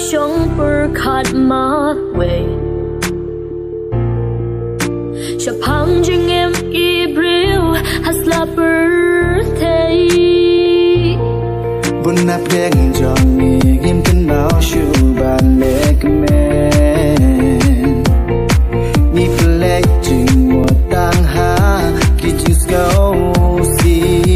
Shillong per khát má về Chapang Jingim Ibril hasla birthday Banraplang Jingim can now shoe ban leg man Ni fledging mo tang ha ki just go see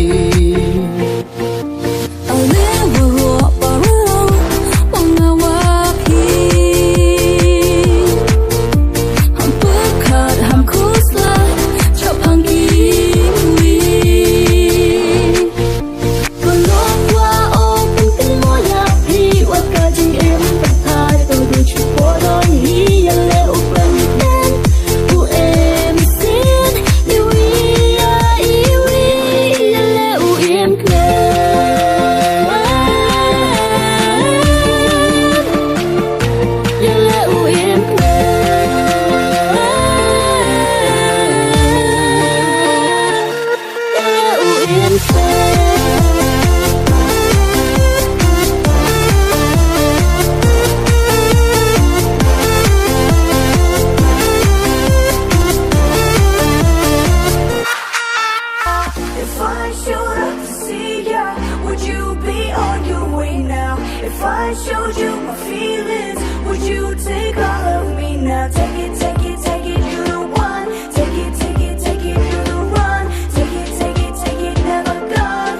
If I showed you my feelings, would you take all of me now? Take it, take it, take it, you the one. Take it, take it, take it, you the one. Take it, take it, take it, never gone.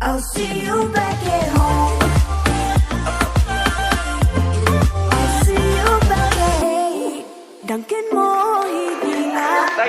I'll see you back at home. I'll see you back at home. Đằng kính môi